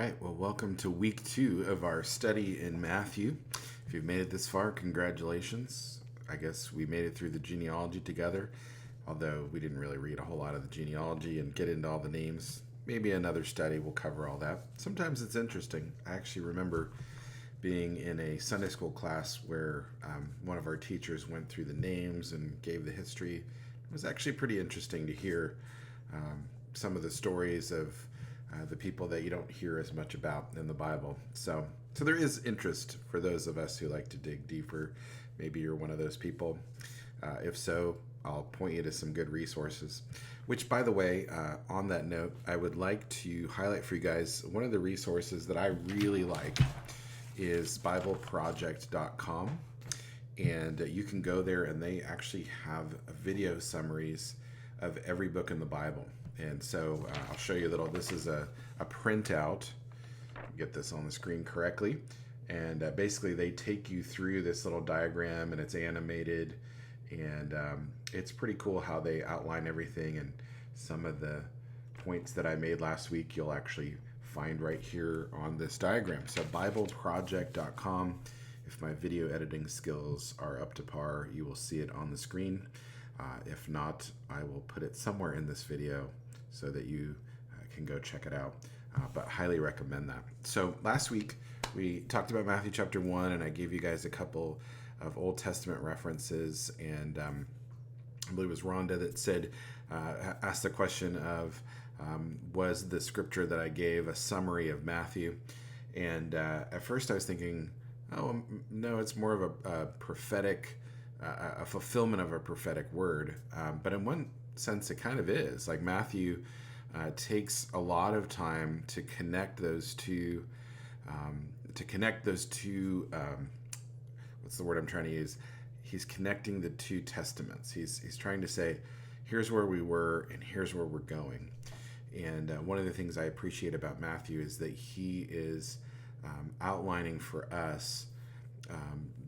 right, well, welcome to week 2 of our study in Matthew. If you've made it this far, congratulations. I guess we made it through the genealogy together, although we didn't really read a whole lot of the genealogy and get into all the names. Maybe another study will cover all that. Sometimes it's interesting. I actually remember being in a Sunday school class where one of our teachers went through the names and gave the history. It was actually pretty interesting to hear some of the stories of the people that you don't hear as much about in the Bible. So there is interest for those of us who like to dig deeper. Maybe you're one of those people. If so, I'll point you to some good resources. Which, by the way, on that note, I would like to highlight for you guys one of the resources that I really like is BibleProject.com. And you can go there and they actually have video summaries of every book in the Bible. And so I'll show you this is a printout. Get this on the screen correctly. And basically they take you through this little diagram and it's animated. And it's pretty cool how they outline everything. And some of the points that I made last week, you'll actually find right here on this diagram. So BibleProject.com. If my video editing skills are up to par, you will see it on the screen. If not, I will put it somewhere in this video so that you can go check it out. But highly recommend that. So last week we talked about Matthew chapter 1, and I gave you guys a couple of Old Testament references. And I believe it was Rhonda that said, asked the question of, was the scripture that I gave a summary of Matthew? And at first I was thinking, oh, no, it's more of a prophetic, a fulfillment of a prophetic word. But in one sense, it kind of is. Like Matthew takes a lot of time to connect those two, what's the word I'm trying to use? He's connecting the two testaments. He's trying to say, here's where we were and here's where we're going. And one of the things I appreciate about Matthew is that he is outlining for us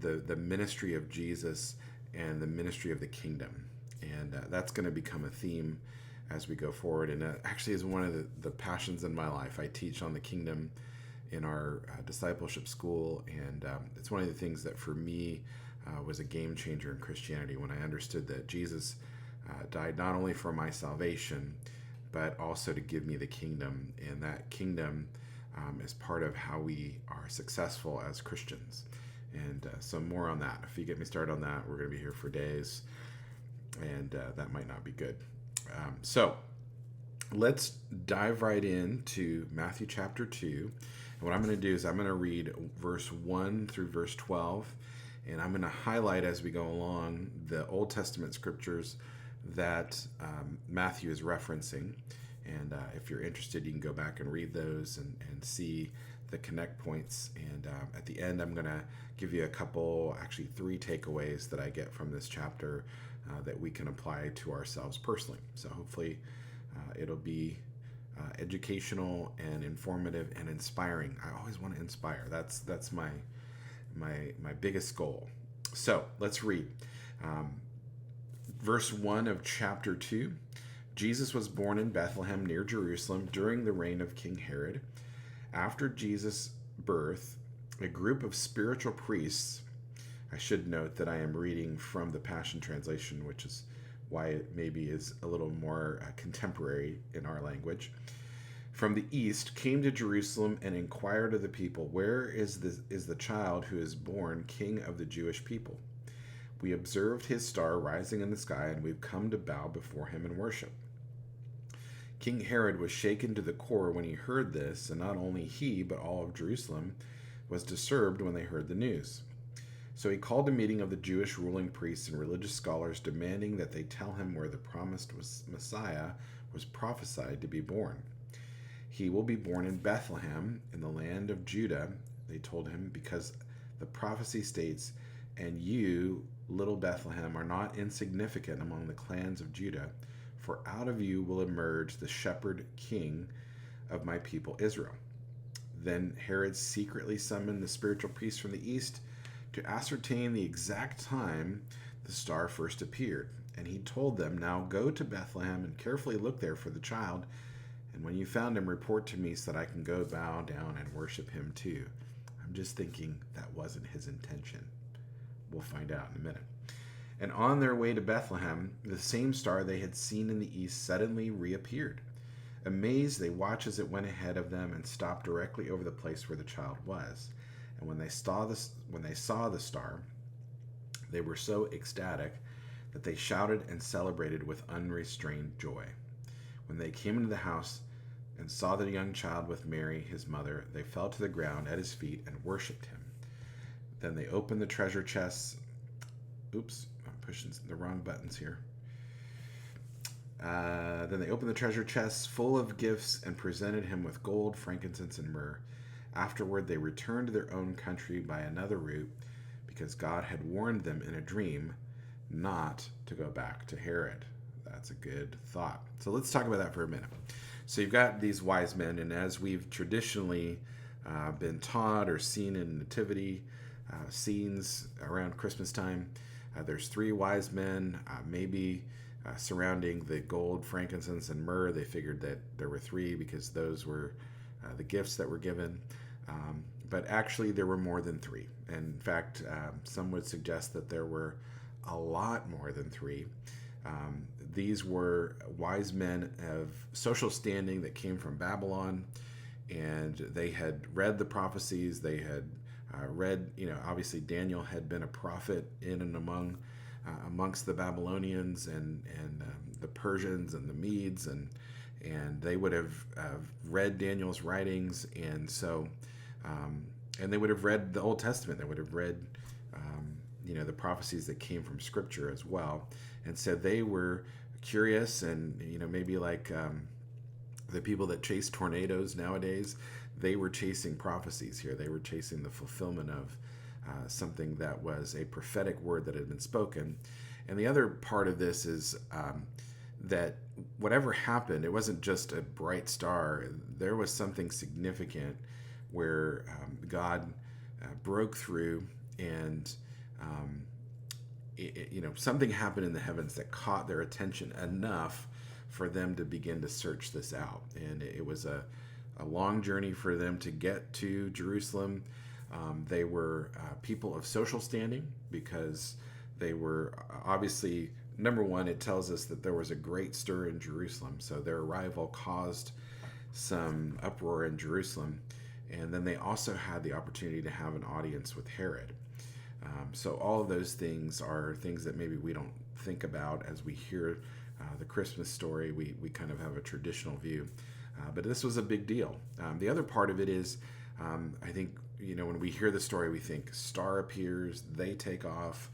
the ministry of Jesus and the ministry of the kingdom. And that's going to become a theme as we go forward. And actually is one of the passions in my life. I teach on the kingdom in our discipleship school. And it's one of the things that for me was a game changer in Christianity when I understood that Jesus died not only for my salvation, but also to give me the kingdom. And that kingdom is part of how we are successful as Christians. And so more on that. If you get me started on that, we're going to be here for days. And that might not be good. So let's dive right into Matthew chapter 2. And what I'm going to do is I'm going to read verse 1 through verse 12. And I'm going to highlight as we go along the Old Testament scriptures that Matthew is referencing. And if you're interested, you can go back and read those and see the connect points. And at the end, I'm going to give you actually 3 takeaways that I get from this chapter that we can apply to ourselves personally. So hopefully it'll be educational and informative and inspiring. I always want to inspire. That's my biggest goal. So let's read. Verse 1 of chapter 2. Jesus was born in Bethlehem near Jerusalem during the reign of King Herod. After Jesus' birth, a group of spiritual priests, I should note that I am reading from the Passion Translation, which is why it maybe is a little more contemporary in our language, from the east came to Jerusalem and inquired of the people, "Where is the child who is born King of the Jewish people? We observed his star rising in the sky, and we've come to bow before him and worship." King Herod was shaken to the core when he heard this, and not only he, but all of Jerusalem was disturbed when they heard the news. So he called a meeting of the Jewish ruling priests and religious scholars, demanding that they tell him where the promised Messiah was prophesied to be born. "He will be born in Bethlehem, in the land of Judah," they told him, "because the prophecy states, 'And you, little Bethlehem, are not insignificant among the clans of Judah, for out of you will emerge the shepherd king of my people Israel.' Then Herod secretly summoned the spiritual priests from the east to ascertain the exact time the star first appeared. And he told them, 'Now go to Bethlehem and carefully look there for the child. And when you found him, report to me so that I can go bow down and worship him too. I'm just thinking that wasn't his intention. We'll find out in a minute. And on their way to Bethlehem, the same star they had seen in the east suddenly reappeared. Amazed, they watched as it went ahead of them and stopped directly over the place where the child was. And when they saw the star, they were so ecstatic that they shouted and celebrated with unrestrained joy. When they came into the house and saw the young child with Mary, his mother, they fell to the ground at his feet and worshipped him. Then they opened the treasure chests. Oops, I'm pushing the wrong buttons here. Then they opened the treasure chests full of gifts and presented him with gold, frankincense, and myrrh. Afterward, they returned to their own country by another route because God had warned them in a dream not to go back to Herod. That's a good thought. So let's talk about that for a minute. So you've got these wise men, and as we've traditionally been taught or seen in nativity scenes around Christmas time, there's three wise men, maybe surrounding the gold, frankincense, and myrrh. They figured that there were three because those were the gifts that were given. But actually, there were more than three. And in fact, some would suggest that there were a lot more than three. These were wise men of social standing that came from Babylon, and they had read the prophecies. They had read, obviously Daniel had been a prophet in and amongst the Babylonians and the Persians and the Medes, and they would have read Daniel's writings, and so and they would have read the Old Testament. They would have read the prophecies that came from Scripture as well, and so they were curious, and maybe like the people that chase tornadoes nowadays, they were chasing prophecies here. They were chasing the fulfillment of something that was a prophetic word that had been spoken. And the other part of this is that whatever happened, it wasn't just a bright star. There was something significant where God broke through, and something happened in the heavens that caught their attention enough for them to begin to search this out. And it was a long journey for them to get to Jerusalem. They were people of social standing because they were obviously, number one, it tells us that there was a great stir in Jerusalem. So their arrival caused some uproar in Jerusalem. And then they also had the opportunity to have an audience with Herod. So all of those things are things that maybe we don't think about as we hear the Christmas story. We kind of have a traditional view. But this was a big deal. The other part of it is, I think, when we hear the story, we think star appears, they take off,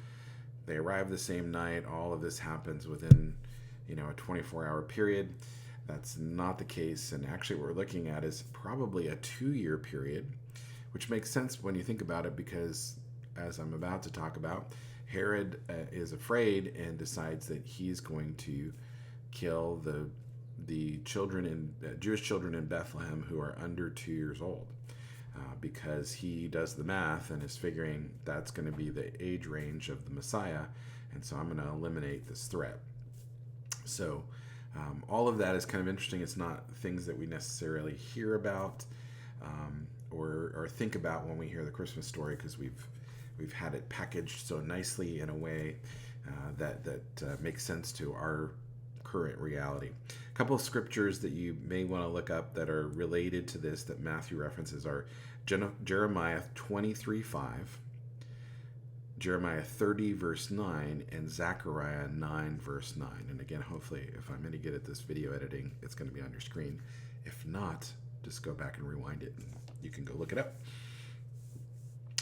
they arrive the same night, all of this happens within, a 24-hour period. That's not the case. And actually what we're looking at is probably a 2-year period, which makes sense when you think about it, because as I'm about to talk about, Herod is afraid and decides that he's going to kill the children Jewish children in Bethlehem who are under 2 years old, because he does the math and is figuring that's going to be the age range of the Messiah, and so I'm going to eliminate this threat. So all of that is kind of interesting. It's not things that we necessarily hear about or think about when we hear the Christmas story, because we've had it packaged so nicely in a way that makes sense to our current reality. A couple of scriptures that you may want to look up that are related to this that Matthew references are Jeremiah 23:5, Jeremiah 30 verse 9, and Zechariah 9 verse 9. And again, hopefully if I'm any good at this video editing, it's going to be on your screen. If not, just go back and rewind it and you can go look it up.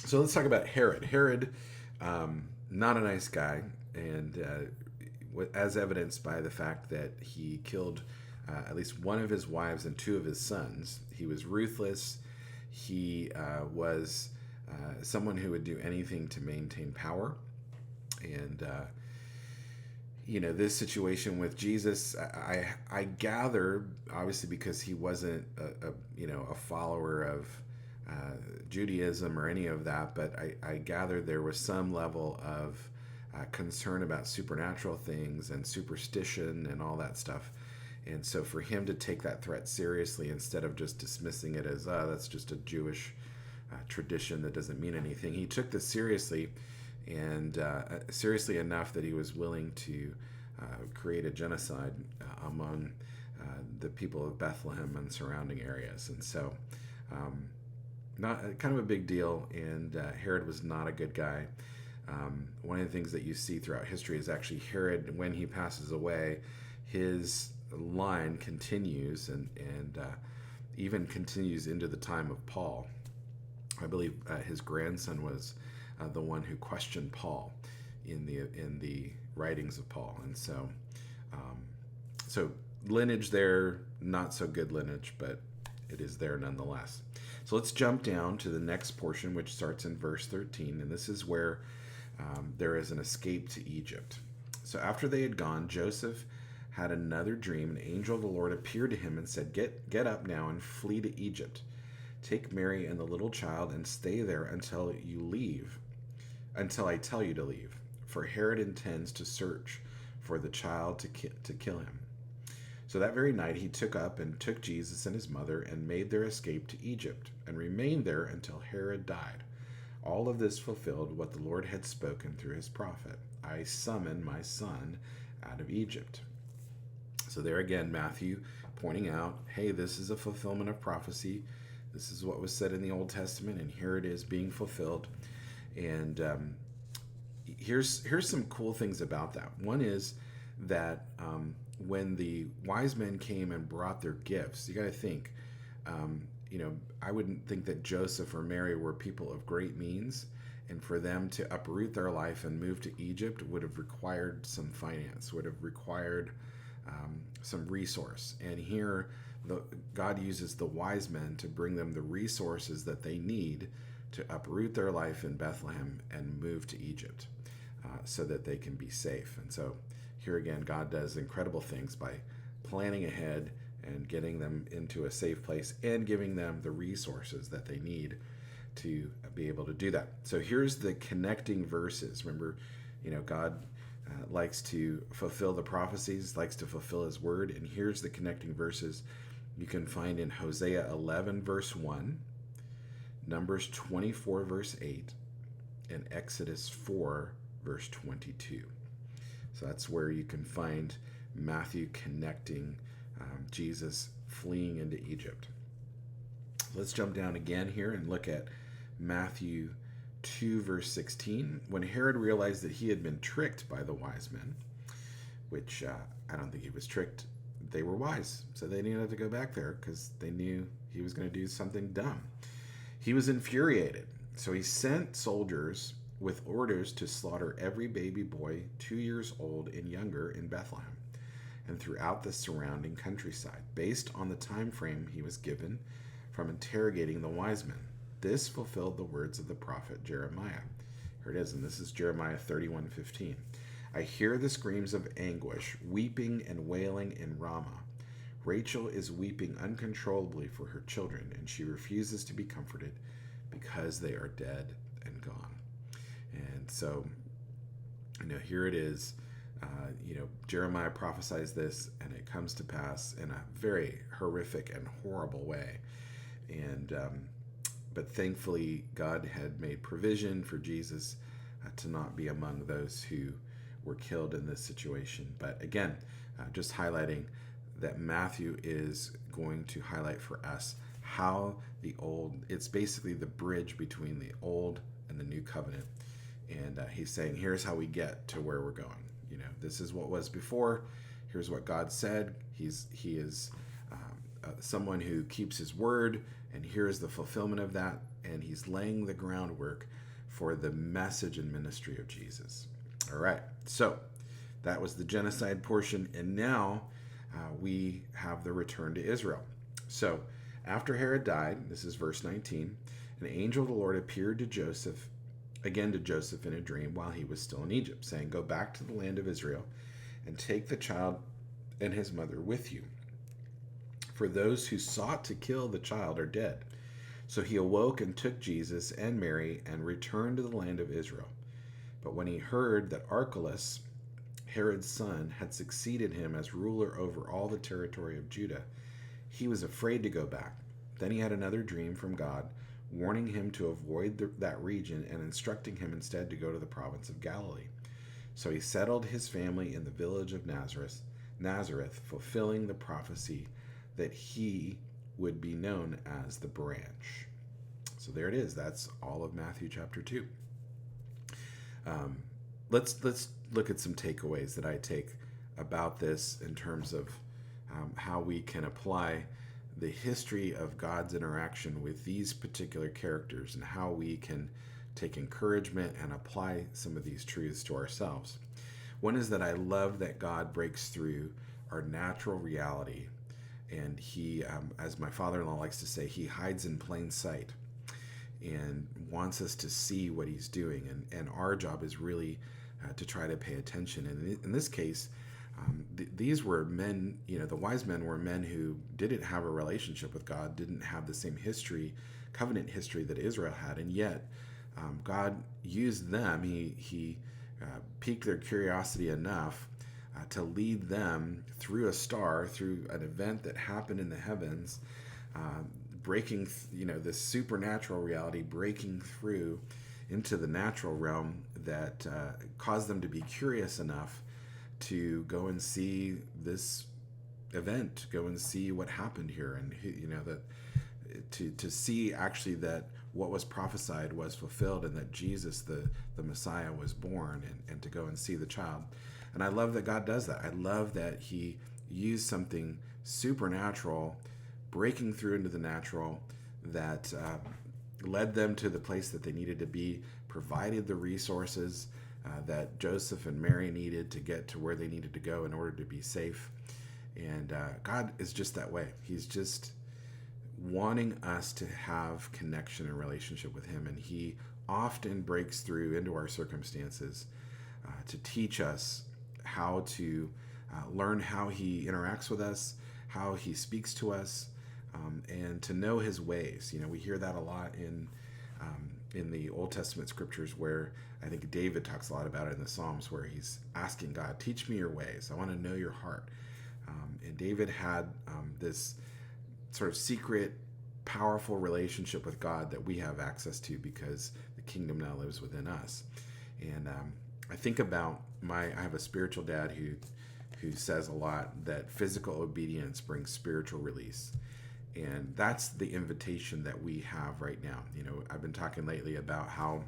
So let's talk about Herod. Herod, not a nice guy, and as evidenced by the fact that he killed at least one of his wives and 2 of his sons. He was ruthless. He was someone who would do anything to maintain power. And, this situation with Jesus, I gather, obviously because he wasn't a follower of Judaism or any of that, but I gather there was some level of concern about supernatural things and superstition and all that stuff. And so for him to take that threat seriously instead of just dismissing it as, that's just a Jewish tradition that doesn't mean anything, he took this seriously, and seriously enough that he was willing to create a genocide among the people of Bethlehem and surrounding areas. And so not kind of a big deal, and Herod was not a good guy. One of the things that you see throughout history is actually Herod, when he passes away, his line continues and even continues into the time of Paul. I believe his grandson was the one who questioned Paul in the writings of Paul, and so lineage there, not so good lineage, but it is there nonetheless. So let's jump down to the next portion, which starts in verse 13, and this is where there is an escape to Egypt. So after they had gone, Joseph had another dream. An angel of the Lord appeared to him and said, Get up now and flee to Egypt. Take Mary and the little child and stay there until I tell you to leave. For Herod intends to search for the child to kill him. So that very night he took Jesus and his mother and made their escape to Egypt and remained there until Herod died. All of this fulfilled what the Lord had spoken through his prophet. I summon my son out of Egypt. So there again, Matthew pointing out, hey, this is a fulfillment of prophecy. This is what was said in the Old Testament, and here it is being fulfilled. And here's some cool things about that. One is that when the wise men came and brought their gifts, you got to think, I wouldn't think that Joseph or Mary were people of great means, and for them to uproot their life and move to Egypt would have required some finance, would have required some resource. And here, God uses the wise men to bring them the resources that they need to uproot their life in Bethlehem and move to Egypt so that they can be safe. And so here again, God does incredible things by planning ahead and getting them into a safe place and giving them the resources that they need to be able to do that. So here's the connecting verses. Remember, God likes to fulfill the prophecies, likes to fulfill his word. And here's the connecting verses you can find in Hosea 11, verse 1, Numbers 24, verse 8, and Exodus 4, verse 22. So that's where you can find Matthew connecting Jesus fleeing into Egypt. Let's jump down again here and look at Matthew 2, verse 16. When Herod realized that he had been tricked by the wise men, which I don't think he was tricked, they were wise, so they didn't have to go back there because they knew he was going to do something dumb. He was infuriated, so he sent soldiers with orders to slaughter every baby boy 2 years old and younger in Bethlehem and throughout the surrounding countryside, based on the time frame he was given from interrogating the wise men. This fulfilled the words of the prophet Jeremiah. Here it is, and this is Jeremiah 31:15. I hear the screams of anguish, weeping and wailing in Ramah. Rachel is weeping uncontrollably for her children, and she refuses to be comforted because they are dead and gone. And so, here it is. Jeremiah prophesies this, and it comes to pass in a very horrific and horrible way. And but thankfully, God had made provision for Jesus to not be among those who were killed in this situation. But again, just highlighting that Matthew is going to highlight for us how it's basically the bridge between the old and the new covenant. And he's saying, here's how we get to where we're going. This is what was before. Here's what God said. He is someone who keeps his word, and here's the fulfillment of that. And he's laying the groundwork for the message and ministry of Jesus. All right, so that was the genocide portion, and now we have the return to Israel. So after Herod died, this is verse 19, an angel of the Lord appeared to Joseph in a dream while he was still in Egypt, saying, Go back to the land of Israel and take the child and his mother with you, for those who sought to kill the child are dead. So he awoke and took Jesus and Mary and returned to the land of Israel. But when he heard that Archelaus, Herod's son, had succeeded him as ruler over all the territory of Judah, he was afraid to go back. Then he had another dream from God, warning him to avoid that region and instructing him instead to go to the province of Galilee. So he settled his family in the village of Nazareth, fulfilling the prophecy that he would be known as the branch. So there it is. That's all of Matthew chapter 2. Let's look at some takeaways that I take about this in terms of how we can apply the history of God's interaction with these particular characters and how we can take encouragement and apply some of these truths to ourselves. One is that I love that God breaks through our natural reality, and he, as my father-in-law likes to say, he hides in plain sight and wants us to see what he's doing. And our job is really to try to pay attention. And in this case, these were men, the wise men were men who didn't have a relationship with God, didn't have the same history, covenant history that Israel had. And yet God used them. He piqued their curiosity enough to lead them through a star, through an event that happened in the heavens, breaking, this supernatural reality, breaking through into the natural realm that caused them to be curious enough to go and see this event, go and see what happened here, and that to see actually that what was prophesied was fulfilled, and that Jesus, the Messiah, was born, and to go and see the child. And I love that God does that. I love that he used something supernatural, breaking through into the natural, that led them to the place that they needed to be, provided the resources that Joseph and Mary needed to get to where they needed to go in order to be safe. And God is just that way. He's just wanting us to have connection and relationship with him. And he often breaks through into our circumstances to teach us how to learn how he interacts with us, how he speaks to us, and to know his ways. We hear that a lot in the Old Testament scriptures, where I think David talks a lot about it in the Psalms, where he's asking God, teach me your ways. I want to know your heart. And David had this sort of secret, powerful relationship with God that we have access to because the kingdom now lives within us. And I think about I have a spiritual dad who says a lot that physical obedience brings spiritual release. And that's the invitation that we have right now. I've been talking lately about how,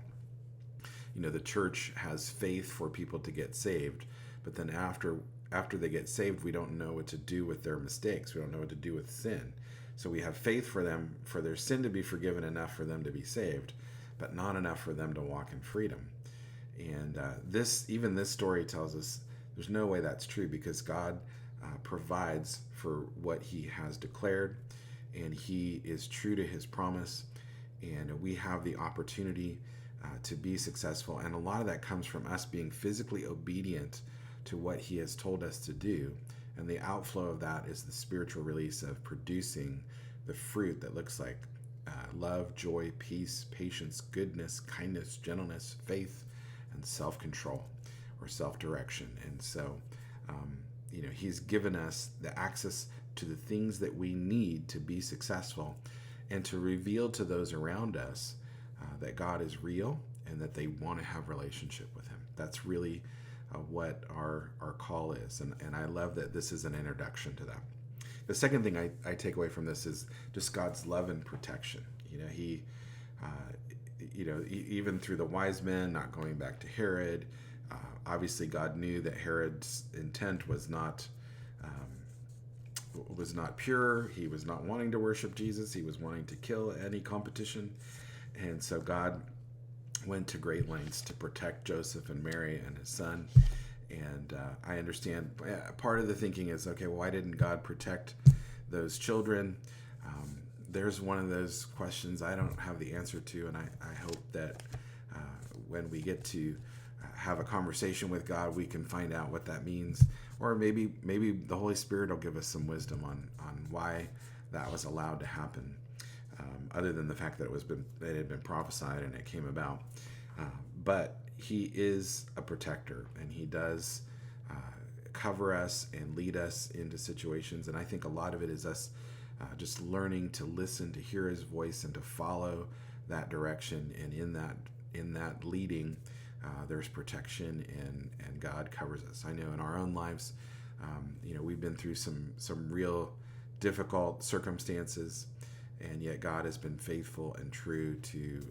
the church has faith for people to get saved, but then after they get saved, we don't know what to do with their mistakes. We don't know what to do with sin. So we have faith for them, for their sin to be forgiven enough for them to be saved, but not enough for them to walk in freedom. And this story tells us there's no way that's true, because God provides for what he has declared, and he is true to his promise, and we have the opportunity to be successful. And a lot of that comes from us being physically obedient to what he has told us to do. And the outflow of that is the spiritual release of producing the fruit that looks like love, joy, peace, patience, goodness, kindness, gentleness, faith, and self-control or self-direction. And so, he's given us the access to the things that we need to be successful, and to reveal to those around us that God is real and that they want to have relationship with him. That's really what our call is. And I love that this is an introduction to that. The second thing I take away from this is just God's love and protection. He, even through the wise men not going back to Herod, obviously God knew that Herod's intent was not pure. He was not wanting to worship Jesus. He was wanting to kill any competition. And so God went to great lengths to protect Joseph and Mary and his son. And I understand part of the thinking is, okay, well, why didn't God protect those children? There's one of those questions I don't have the answer to, and I hope that when we get to have a conversation with God, we can find out what that means. Or maybe the Holy Spirit will give us some wisdom on why that was allowed to happen, other than the fact that it had been prophesied and it came about. But he is a protector, and he does cover us and lead us into situations. And I think a lot of it is us just learning to listen, to hear his voice, and to follow that direction. And in that leading, there's protection, and God covers us. I know in our own lives, we've been through some real difficult circumstances, and yet God has been faithful and true to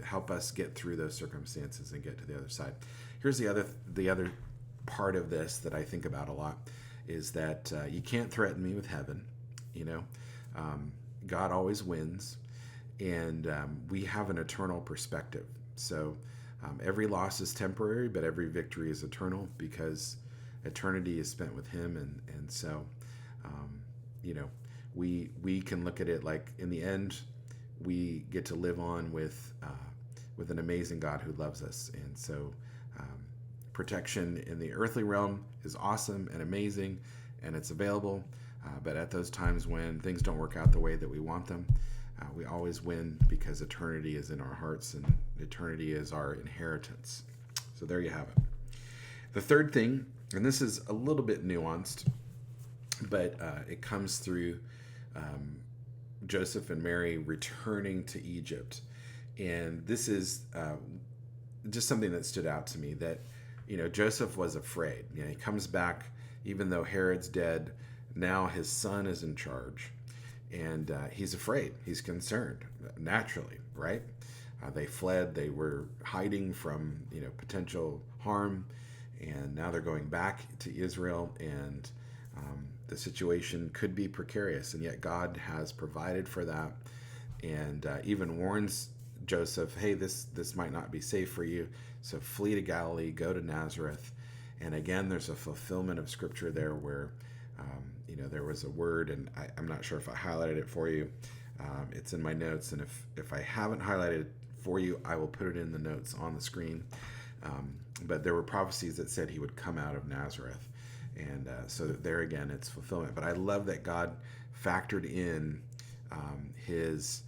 help us get through those circumstances and get to the other side. Here's the other part of this that I think about a lot is that you can't threaten me with heaven. God always wins, and we have an eternal perspective. So every loss is temporary, but every victory is eternal, because eternity is spent with him. And so we can look at it like, in the end, we get to live on with an amazing God who loves us. And so protection in the earthly realm is awesome and amazing, and it's available. But at those times when things don't work out the way that we want them, we always win, because eternity is in our hearts, and eternity is our inheritance. So there you have it. The third thing, and this is a little bit nuanced, but it comes through Joseph and Mary returning to Egypt. And this is just something that stood out to me, that Joseph was afraid. He comes back, even though Herod's dead. Now his son is in charge, and he's afraid. He's concerned, naturally, right? They fled. They were hiding from potential harm, and now they're going back to Israel, and the situation could be precarious, and yet God has provided for that, and even warns Joseph, hey, this might not be safe for you, so flee to Galilee, go to Nazareth. And again, there's a fulfillment of scripture there where there was a word, and I'm not sure if I highlighted it for you. It's in my notes, and if I haven't highlighted it for you, I will put it in the notes on the screen. But there were prophecies that said he would come out of Nazareth, and so there again, it's fulfillment. But I love that God factored in his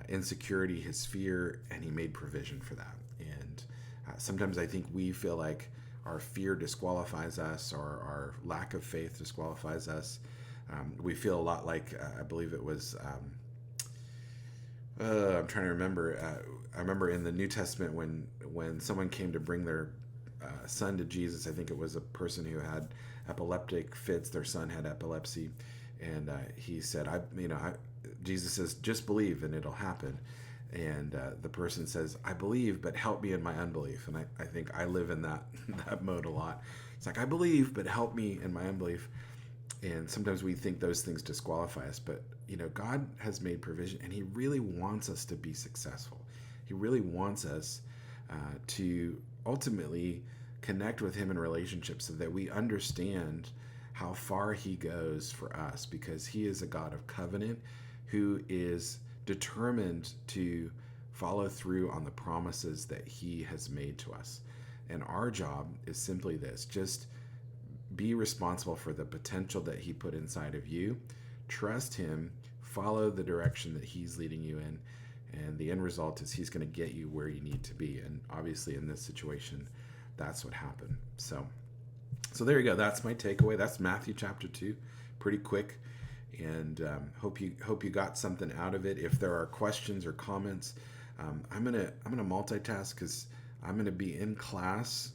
insecurity, his fear, and he made provision for that. And sometimes I think we feel like our fear disqualifies us, or our lack of faith disqualifies us. We feel a lot like, I believe it was, I'm trying to remember. I remember in the New Testament when someone came to bring their son to Jesus, I think it was a person who had epileptic fits. Their son had epilepsy, and he said, Jesus says, just believe and it'll happen. And the person says, I believe, but help me in my unbelief. And I think I live in that mode a lot. It's like, I believe, but help me in my unbelief. And sometimes we think those things disqualify us, but God has made provision, and he really wants us to be successful. He really wants us to ultimately connect with him in relationships, so that we understand how far he goes for us, because he is a God of covenant who is determined to follow through on the promises that he has made to us. And our job is simply this: just be responsible for the potential that he put inside of you. Trust him, follow the direction that he's leading you in, and the end result is he's going to get you where you need to be. And obviously in this situation, that's what happened. So there you go. That's my takeaway. That's Matthew chapter 2. Pretty quick. And hope you got something out of it. If there are questions or comments, I'm gonna multitask, because I'm gonna be in class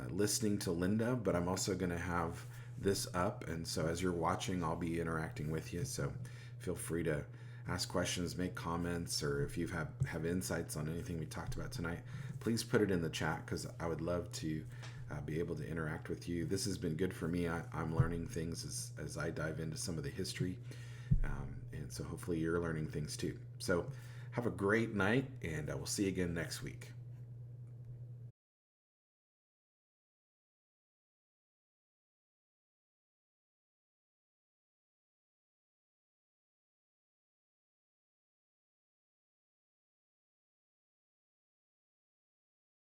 listening to Linda, but I'm also gonna have this up, and so as you're watching, I'll be interacting with you. So feel free to ask questions, make comments, or if you have insights on anything we talked about tonight, please put it in the chat, because I would love to be able to interact with you. This has been good for me. I'm learning things as I dive into some of the history, and so hopefully you're learning things too. So have a great night, and we'll see you again next week.